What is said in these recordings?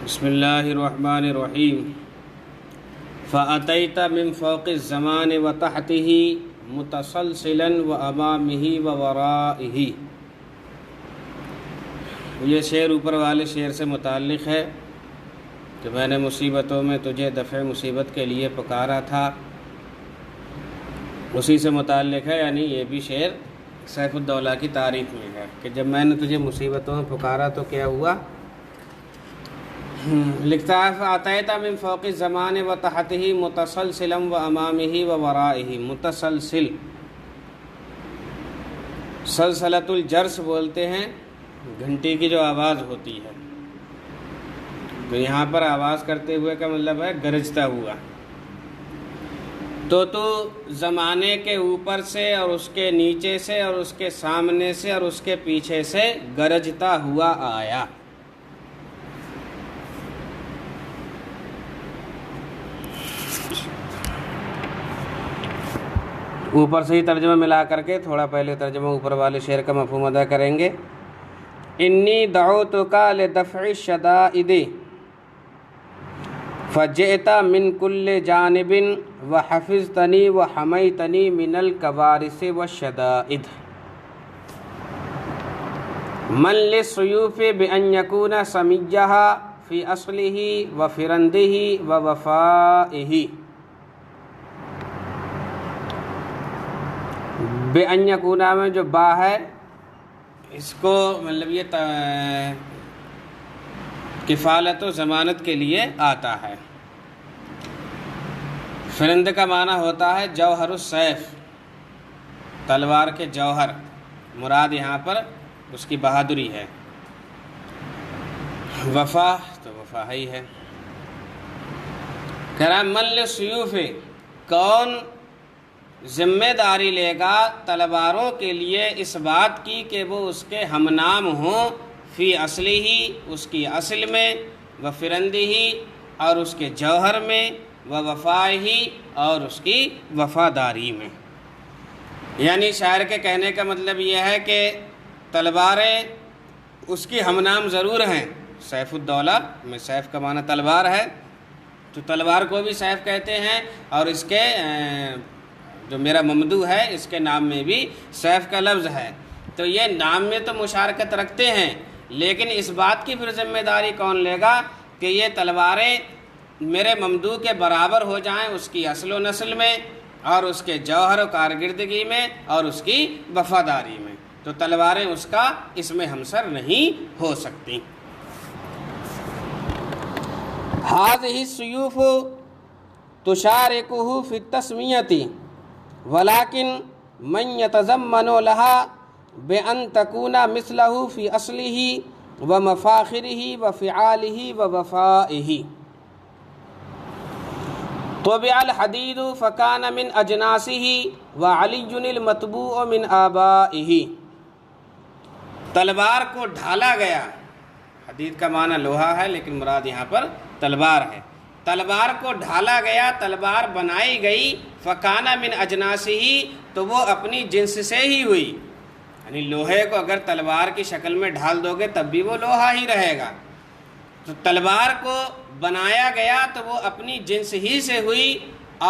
بسم اللہ الرحمن الرحیم فأتیت من فوق الزمان وتحته متسلسلا وامامه وورائه۔ یہ شعر اوپر والے شعر سے متعلق ہے کہ میں نے مصیبتوں میں تجھے دفع مصیبت کے لیے پکارا تھا، اسی سے متعلق ہے، یعنی یہ بھی شعر سیف الدولہ کی تعریف میں ہے کہ جب میں نے تجھے مصیبتوں میں پکارا تو کیا ہوا۔ لکھتا ہے فأتیت من فوق الزمان وتحته متسلسلا وامامه وورائه۔ متسلسل سلسلۃ الجرس بولتے ہیں، گھنٹی کی جو آواز ہوتی ہے، تو یہاں پر آواز کرتے ہوئے کا مطلب ہے گرجتا ہوا۔ تو زمانے کے اوپر سے اور اس کے نیچے سے اور اس کے سامنے سے اور اس کے پیچھے سے گرجتا ہوا آیا۔ اوپر سے ہی ترجمہ ملا کر کے تھوڑا پہلے ترجمہ اوپر والے شعر کا مفہوم ادا کریں گے۔ انی دعوتک لدفع الشدائد فجئت من کل جانب وحفظتنی وحمیتنی من الکوارث والشدائد۔ من للسیوف بأن یکون سمیجہا فی اصلہ وفرندہ ووفائہ۔ بے ان یکونا میں جو با ہے، اس کو مطلب یہ کفالت و ضمانت کے لیے آتا ہے۔ فرند کا معنی ہوتا ہے جوہر السیف، تلوار کے جوہر، مراد یہاں پر اس کی بہادری ہے۔ وفا تو وفا ہی ہے۔ کرام من للسیوف، کون ذمہ داری لے گا تلواروں کے لیے اس بات کی کہ وہ اس کے ہم نام ہوں، فی اصلی ہی، اس کی اصل میں، و فرندی ہی، اور اس کے جوہر میں، و وفائی ہی، اور اس کی وفاداری میں۔ یعنی شاعر کے کہنے کا مطلب یہ ہے کہ تلواریں اس کی ہم نام ضرور ہیں۔ سیف الدولہ میں سیف کا معنی تلوار ہے، تو تلوار کو بھی سیف کہتے ہیں، اور اس کے جو میرا ممدوح ہے اس کے نام میں بھی سیف کا لفظ ہے، تو یہ نام میں تو مشارکت رکھتے ہیں، لیکن اس بات کی پھر ذمہ داری کون لے گا کہ یہ تلواریں میرے ممدوح کے برابر ہو جائیں، اس کی اصل و نسل میں اور اس کے جوہر و کارکردگی میں اور اس کی وفاداری میں، تو تلواریں اس کا اس میں ہمسر نہیں ہو سکتی۔ هذه السيوف تشاركه في التسمية ولكن من يتضمن لها بأن تكون مثله في أصله ومفاخره وفعاله ووفائه۔ طبع الحديد فكان من أجناسه وعلي المتبوع من آبائه۔ تلوار کو ڈھالا گیا، حدید کا معنی لوہا ہے لیکن مراد یہاں پر تلوار ہے۔ تلوار کو ڈھالا گیا، تلوار بنائی گئی، فکانہ من اجناسہ، تو وہ اپنی جنس سے ہی ہوئی، یعنی لوہے کو اگر تلوار کی شکل میں ڈھال دو گے تب بھی وہ لوہا ہی رہے گا، تو تلوار کو بنایا گیا تو وہ اپنی جنس ہی سے ہوئی۔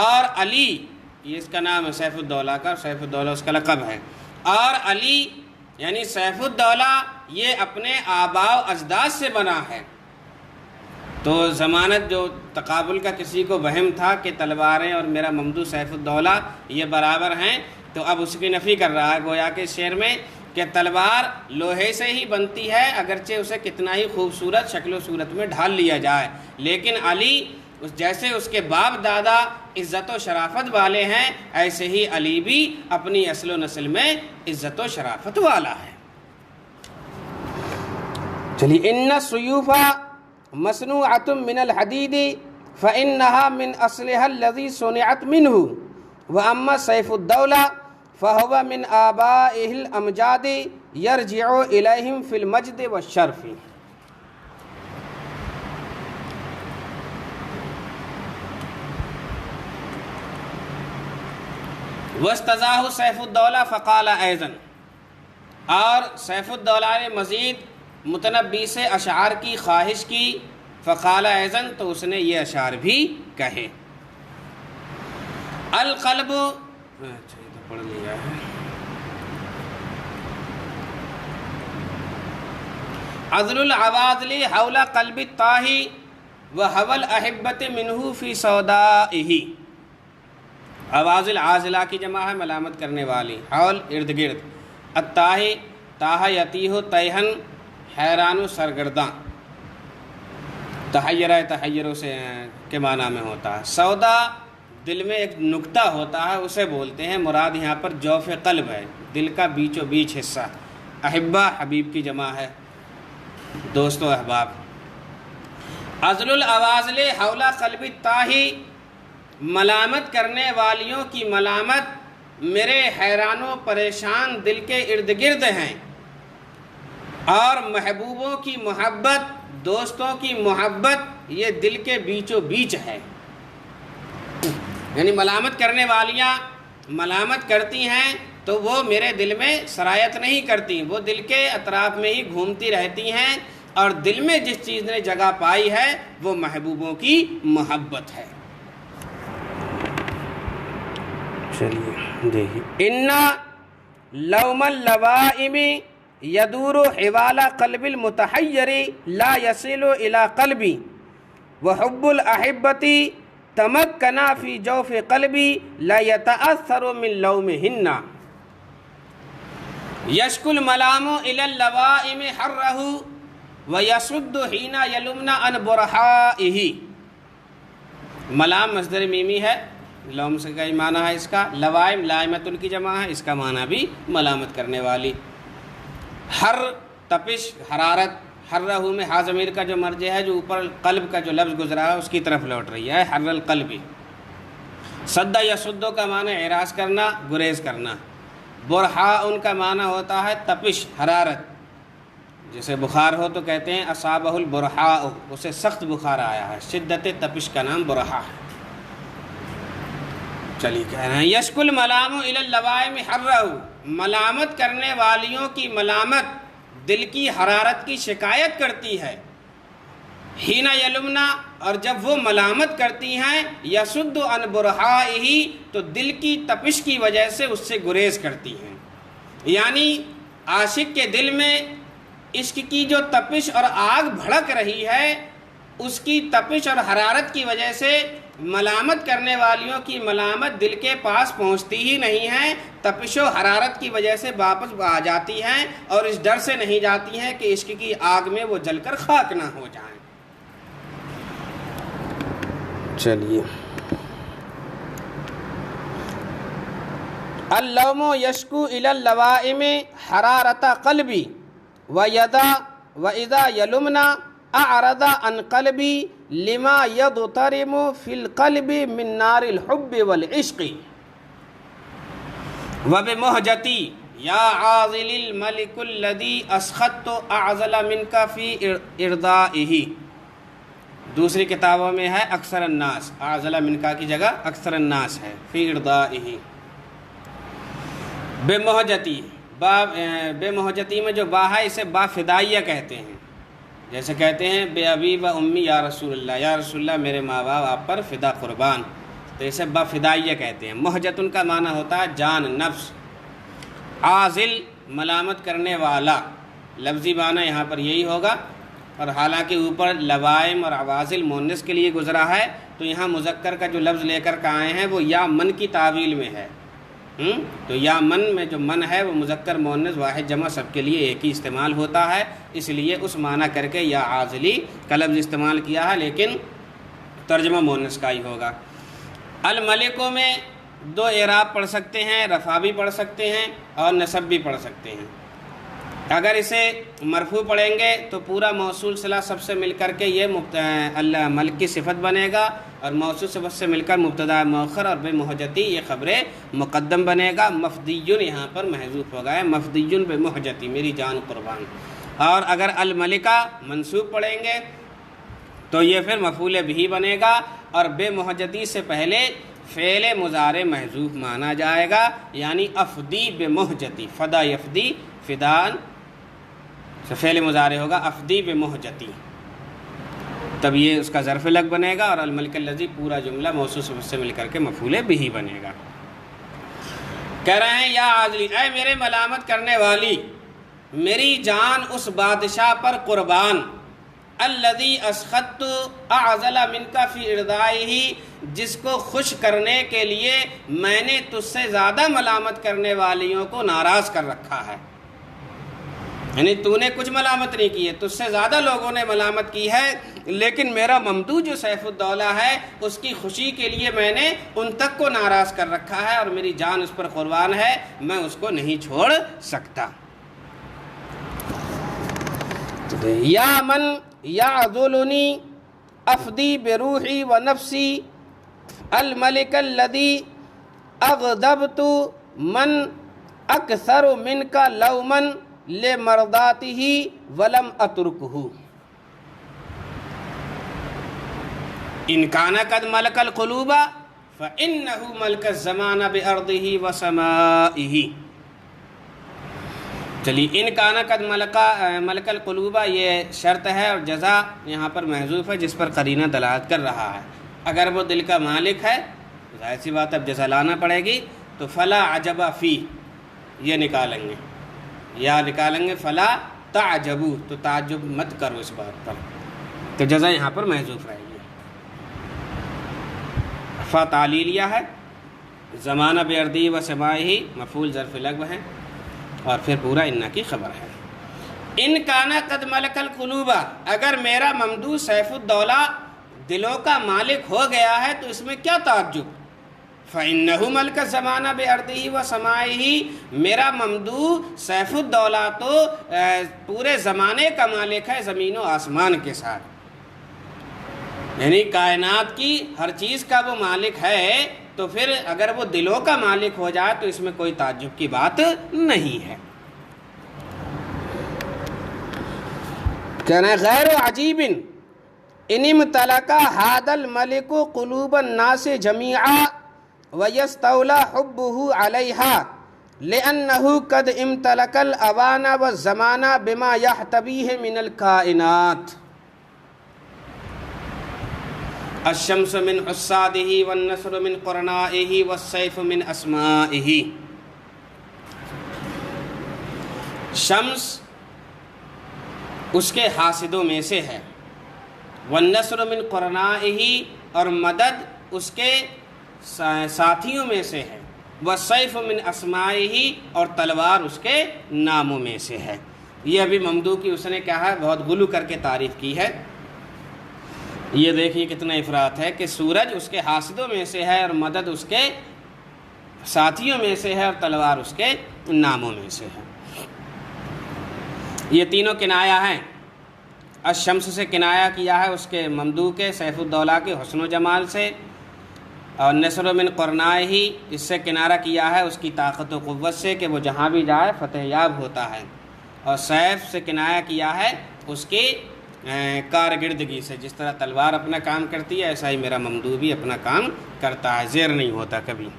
اور علی، یہ اس کا نام ہے سیف الدولہ کا، سیف الدولہ اس کا لقب ہے، اور علی یعنی سیف الدولہ یہ اپنے آباء و اجداد سے بنا ہے۔ تو ضمانت جو تقابل کا کسی کو وہم تھا کہ تلواریں اور میرا ممدوح سیف الدولہ یہ برابر ہیں، تو اب اس کی نفی کر رہا ہے گویا کہ شعر میں کہ تلوار لوہے سے ہی بنتی ہے، اگرچہ اسے کتنا ہی خوبصورت شکل و صورت میں ڈھال لیا جائے، لیکن علی جیسے اس کے باپ دادا عزت و شرافت والے ہیں، ایسے ہی علی بھی اپنی اصل و نسل میں عزت و شرافت والا ہے۔ چلیے، ان السیوف مصنوعۃ من الحدید فإنها من اصلها الذي صنعت منه واما سیف الدولہ فهو من آبائه الامجاد يرجع اليهم في المجد والشرف۔ واستزاه سیف الدولہ فقال ايضا، اور سیف الدولہ نے مزید متنبی سے اشعار کی خواہش کی فقال ایضاً، تو اس نے یہ اشعار بھی کہے۔ القلب، اچھا یہ تو پڑھ لیا ہے۔ عزل العواذل حول قلب الطاہی وحول احبت منہ فی سودائہ۔ عواذل عازلہ کی جمع ہے، ملامت کرنے والی، حول ارد گرد، الطاہی تاہ یتیہ تیہن حیران و سرگرداں، تحیرہ تحیروں سے کے معنی میں ہوتا ہے۔ سودا دل میں ایک نقطہ ہوتا ہے، اسے بولتے ہیں، مراد یہاں پر جوف قلب ہے، دل کا بیچو بیچ حصہ۔ احبہ حبیب کی جمع ہے، دوست و احباب۔ عزل العواذل حول قلب الطاہی، ملامت کرنے والیوں کی ملامت میرے حیران و پریشان دل کے ارد گرد ہیں، اور محبوبوں کی محبت، دوستوں کی محبت یہ دل کے بیچو بیچ ہے۔ یعنی ملامت کرنے والیاں ملامت کرتی ہیں تو وہ میرے دل میں سرایت نہیں کرتی، وہ دل کے اطراف میں ہی گھومتی رہتی ہیں، اور دل میں جس چیز نے جگہ پائی ہے وہ محبوبوں کی محبت ہے۔ چلیے دیکھیے، ان لوم اللوائم یدور حوال قلب المتحیر لا یصل الی قلبی وحب الاحبۃ تمکنا فی جوف قلبی لا یتأثر من لومہن یشکو الملام الی اللوائم حرہ ویصد حین یلمن عن برحائہ۔ ملام مصدر میمی ہے، لوم سے کا معنی ہے اس کا، لوائم لائمتن کی جمع ہے، اس کا معنی بھی ملامت کرنے والی۔ ہر تپش، حرارت، حرہ میں ہا ضمیر کا جو مرجع ہے، جو اوپر قلب کا جو لفظ گزرا ہے اس کی طرف لوٹ رہی ہے، حر القلب۔ صد یصد کا معنی اعراض کرنا، گریز کرنا۔ برحا ان کا معنی ہوتا ہے تپش، حرارت، جیسے بخار ہو تو کہتے ہیں اصابہ البرحاء، اسے سخت بخار آیا ہے، شدت تپش کا نام برحا ہے۔ چلیے کہہ رہے ہیں، یشکو الملام الی اللوائم حرہ، ملامت کرنے والیوں کی ملامت دل کی حرارت کی شکایت کرتی ہے۔ حین یلمنا، اور جب وہ ملامت کرتی ہیں، یصد عن برحائہ، تو دل کی تپش کی وجہ سے اس سے گریز کرتی ہیں۔ یعنی عاشق کے دل میں عشق کی جو تپش اور آگ بھڑک رہی ہے، اس کی تپش اور حرارت کی وجہ سے ملامت کرنے والیوں کی ملامت دل کے پاس پہنچتی ہی نہیں ہے، تپش و حرارت کی وجہ سے واپس آ جاتی ہیں، اور اس ڈر سے نہیں جاتی ہیں کہ عشق کی آگ میں وہ جل کر خاک نہ ہو جائیں۔ چلیے، اللوم یشکو الی اللوائم حرارت قلبی وَإِذَا یلمنا اعرض عن قلبی لما یضطرم فی القلب من نار الحب والعشق وبمہجتی یا عاذل الملک الذی اسخطت اعزل منک فی ارضائہ۔ دوسری کتابوں میں ہے اکثر الناس، اعزل منک کی جگہ اکثر الناس ہے، فی ارضائہ۔ بمہجتی، بے مہجتی میں جو با ہے اسے با فدائیہ کہتے ہیں، جیسے کہتے ہیں بے ابی و امی یا رسول اللہ، یا رسول اللہ میرے ماں باپ آپ پر فدا قربان، تو اسے با فدائیہ کہتے ہیں۔ مہجتن کا معنی ہوتا ہے جان، نفس۔ عازل ملامت کرنے والا، لفظی معنی یہاں پر یہی ہوگا، اور حالانکہ اوپر لوائم اور عوازل مؤنث کے لیے گزرا ہے، تو یہاں مذکر کا جو لفظ لے کر کے آئے ہیں وہ یا من کی تعویل میں ہے، تو یا من میں جو من ہے وہ مذکر مؤنث واحد جمع سب کے لیے ایک ہی استعمال ہوتا ہے، اس لیے اس معنی کر کے یا عازلی کا لفظ استعمال کیا ہے، لیکن ترجمہ مؤنث کا ہی ہوگا۔ الملکوں میں دو اعراب پڑھ سکتے ہیں، رفع بھی پڑھ سکتے ہیں اور نصب بھی پڑھ سکتے ہیں۔ اگر اسے مرفوع پڑھیں گے تو پورا موصول صلہ سب سے مل کر کے یہ اللہ ملک کی صفت بنے گا، اور موصول صفت سے مل کر مبتدا مؤخر اور بے مہجتی یہ خبر مقدم بنے گا۔ مفدیٌ یہاں پر محذوف ہو گیا ہے، مفدیٌ بے مہجتی، میری جان قربان۔ اور اگر الملکہ منصوب پڑھیں گے تو یہ پھر مفعول بہ بنے گا، اور بے مہجتی سے پہلے فعل مضارع محذوف مانا جائے گا، یعنی افدی بے مہجتی، فدا یفدی، فدان سے فعل مضارع ہوگا افدی بے مہجتی۔ تب یہ اس کا ظرف لگ بنے گا، اور الملک الذی پورا جملہ موصوف صفت سے مل کر کے مفعول بہ بنے گا۔ کہہ رہے ہیں یا عاذلی، اے میرے ملامت کرنے والی، میری جان اس بادشاہ پر قربان، الذی اسخطت اعزل منک فی ارضائہ، جس کو خوش کرنے کے لیے میں نے تجھ سے زیادہ ملامت کرنے والیوں کو ناراض کر رکھا ہے۔ یعنی تو نے کچھ ملامت نہیں کی ہے، تجھ سے زیادہ لوگوں نے ملامت کی ہے، لیکن میرا ممدوح جو سیف الدولہ ہے اس کی خوشی کے لیے میں نے ان تک کو ناراض کر رکھا ہے، اور میری جان اس پر قربان ہے، میں اس کو نہیں چھوڑ سکتا۔ یا من یعذلنی افدی بروحی و نفسی الملک الذی اغضبت من اکثر منک لوما لمرضاتہ ولم اترکہ، ان کان قد ملک القلوب فانہ ملک الزمان بارضہ وسمائہ۔ چلیے، ان کان قد ملک القلوب یہ شرط ہے، اور جزا یہاں پر محذوف ہے جس پر قرینہ دلالت کر رہا ہے۔ اگر وہ دل کا مالک ہے ظاہر سی بات اب جزا لانا پڑے گی، تو فلا عجب فی یہ نکالیں گے، یا نکالیں گے فلا تعجبو، تو تعجب مت کرو اس بات پر، تو جزا یہاں پر محذوف رہے گی۔ فا تعلیلیہ ہے، زمانہ بارضہ و سمائہ مفعول ظرف لغو ہے، اور پھر پورا انہ کی خبر ہے۔ ان کانا قد ملک القلوب، اگر میرا ممدوح سیف الدولہ دلوں کا مالک ہو گیا ہے تو اس میں کیا تعجب؟ فإنہ ملک الزمانہ بارضہ و سمائہ، میرا ممدوح سیف الدولہ تو پورے زمانے کا مالک ہے زمین و آسمان کے ساتھ، یعنی کائنات کی ہر چیز کا وہ مالک ہے، تو پھر اگر وہ دلوں کا مالک ہو جائے تو اس میں کوئی تعجب کی بات نہیں ہے۔ کہنا ہے غیر عجیب ان امتلک ھذا الملک قلوب الناس جميعا ويستولى حبه عليها لأنه قد امتلك الأوان والزمان بما يحتويه من الكائنات، الشمس من حساده والنصر من قرنائه والسيف من اسمائه۔ شمس اس کے حاسدوں میں سے ہے، والنصر من قرنائه، اور مدد اس کے ساتھیوں میں سے ہے، والسيف من اسمائه، اور تلوار اس کے ناموں میں سے ہے۔ یہ ابھی ممدوح کی اس نے کیا ہے بہت غلو کر کے تعریف کی ہے۔ یہ دیکھیے کتنا افراط ہے کہ سورج اس کے حاسدوں میں سے ہے، اور مدد اس کے ساتھیوں میں سے ہے، اور تلوار اس کے ناموں میں سے ہے۔ یہ تینوں کنایا ہیں۔ الشمس سے کنایا کیا ہے اس کے ممدوح کے سیف الدولہ کے حسن و جمال سے، اور نصر من قرنائہ اس سے کنارہ کیا ہے اس کی طاقت و قوت سے کہ وہ جہاں بھی جائے فتح یاب ہوتا ہے، اور سیف سے کنایا کیا ہے اس کی کارکردگی سے، جس طرح تلوار اپنا کام کرتی ہے ایسا ہی میرا ممدوح بھی اپنا کام کرتا ہے، زیر نہیں ہوتا کبھی۔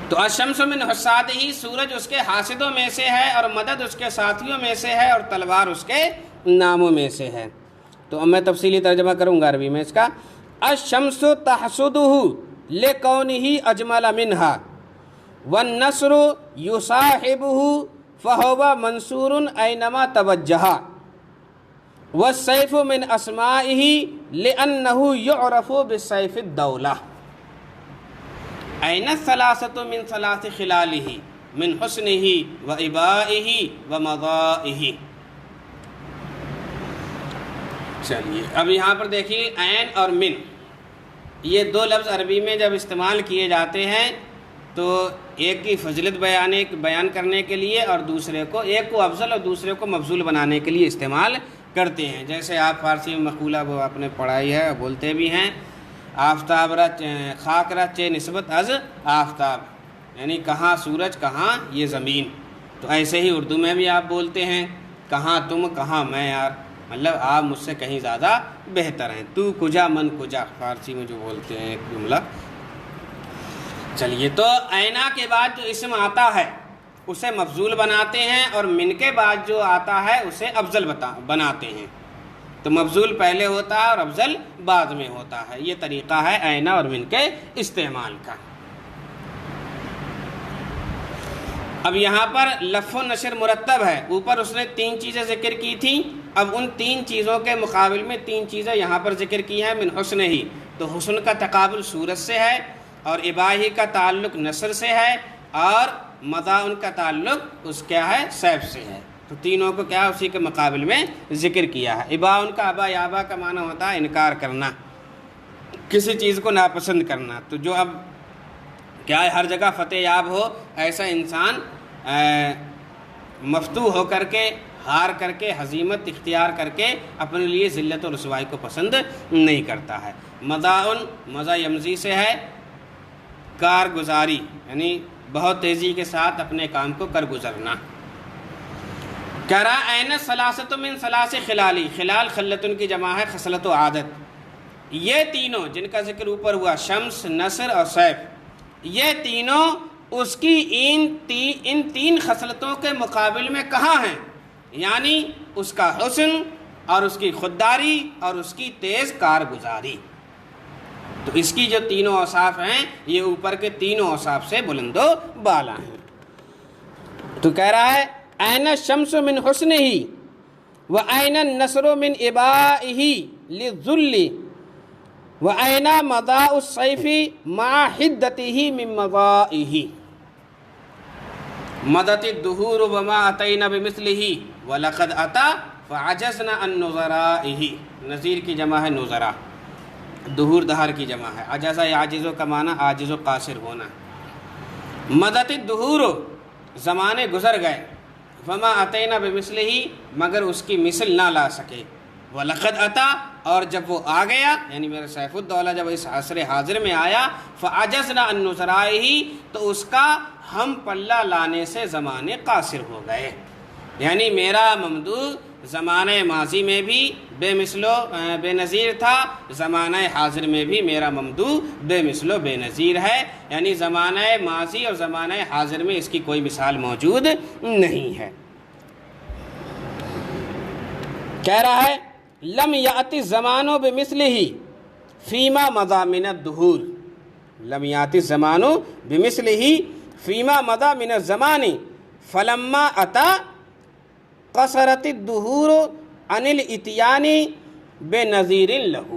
تو الشمس من حسادہ، سورج اس کے حاسدوں میں سے ہے، اور مدد اس کے ساتھیوں میں سے ہے، اور تلوار اس کے ناموں میں سے ہے۔ تو اب میں تفصیلی ترجمہ کروں گا عربی میں اس کا۔ الشمس تحسدہ لکونہ اجمل منہا، والنصر یصاحبہ فہو منصور اینما توجہ، والسیف من اسمائہ لأنہ یعرف بالسیف الدولہ۔ این الثلاثۃ من ثلاث خلالہ من حسنہ و ابائہ و مضائہ۔ چلیے اب یہاں پر دیکھیے عین اور من، یہ دو لفظ عربی میں جب استعمال کیے جاتے ہیں تو ایک کی فضیلت بیان کرنے کے لیے، اور دوسرے کو ایک کو افضل اور دوسرے کو مفضول بنانے کے لیے استعمال کرتے ہیں۔ جیسے آپ فارسی میں مقولہ وہ آپ نے پڑھائی ہے، بولتے بھی ہیں آفتاب را خاک را چے نسبت از آفتاب، یعنی کہاں سورج کہاں یہ زمین۔ تو ایسے ہی اردو میں بھی آپ بولتے ہیں کہاں تم کہاں میں، یار مطلب آپ مجھ سے کہیں زیادہ بہتر ہیں، تو کجا من کجا، فارسی میں جو بولتے ہیں ایک جملہ۔ چلیے، تو اینا کے بعد جو اسم آتا ہے اسے مفضول بناتے ہیں، اور من کے بعد جو آتا ہے اسے افضل بناتے ہیں۔ تو مفضول پہلے ہوتا ہے اور افضل بعد میں ہوتا ہے. یہ طریقہ ہے اینا اور من کے استعمال کا. اب یہاں پر لف و نشر مرتب ہے. اوپر اس نے 3 چیزیں ذکر کی تھیں، اب ان 3 چیزوں کے مقابل میں 3 چیزیں یہاں پر ذکر کی ہیں. من حسن ہی، تو حسن کا تقابل صورت سے ہے، اور اباہی کا تعلق نثر سے ہے، اور مضاء کا تعلق اس کیا ہے سیف سے ہے. تو تینوں کو کیا اسی کے مقابل میں ذکر کیا ہے. ابا ان کا ابا یابا کا معنی ہوتا ہے انکار کرنا، کسی چیز کو ناپسند کرنا. تو جو اب کیا ہے ہر جگہ فتح یاب ہو، ایسا انسان مفتوح ہو کر کے، ہار کر کے، ہزیمت اختیار کر کے اپنے لیے ذلت و رسوائی کو پسند نہیں کرتا ہے. مضاء مضا یمزی سے ہے، کارگزاری یعنی بہت تیزی کے ساتھ اپنے کام کو کر گزرنا. کہہ رہا این ثلاثۃ من ثلاث خلالی، خلال خلتن کی جمع ہے خصلت و عادت. یہ تینوں جن کا ذکر اوپر ہوا، شمس، نصر اور سیف، یہ تینوں اس کی ان 3 خصلتوں کے مقابل میں کہاں ہیں؟ یعنی اس کا حسن اور اس کی خودداری اور اس کی تیز کارگزاری. تو اس کی جو تینوں اوصاف ہیں یہ اوپر کے تینوں اوصاف سے بلند و بالا ہیں. تو کہہ رہا ہے این الشمس من حسنہ و این النصر من ابائہ للذل و این مضاء السیف مع حدتہ من مضائہ. مدت الدہور وما اتینا بمثلہ ولقد اتا فعجزنا عن نظرائہ. نظیر کی جمع ہے نظرا، دہور دہر کی جمع ہے. عجزہ عاجزوں کا معنی عاجز و قاصر ہونا. مدت الدہور زمانے گزر گئے، وما اتینا بمثلہ مگر اس کی مثل نہ لا سکے. وَلَقَدْ أَتَا اور جب وہ آ گیا یعنی میرا سیف الدولہ جب اس عصر حاضر میں آیا، فَعَجَزْنَا عَن نُّظَرَائِهِ تو اس کا ہم پلہ لانے سے زمانے قاصر ہو گئے. یعنی میرا ممدوح زمانہ ماضی میں بھی بے مثل و بے نظیر تھا، زمانہ حاضر میں بھی میرا ممدوح بے مثل و بے نظیر ہے. یعنی زمانہ ماضی اور زمانہ حاضر میں اس کی کوئی مثال موجود نہیں ہے. کہہ رہا ہے لم یاتی الزمان بمثلہ فیما مضی من الدہور. لم یاتی الزمان بمثلہ فیما مضی من الزمان فلما اتا قصرت الدہور عن الاتیان بنظیر لہ.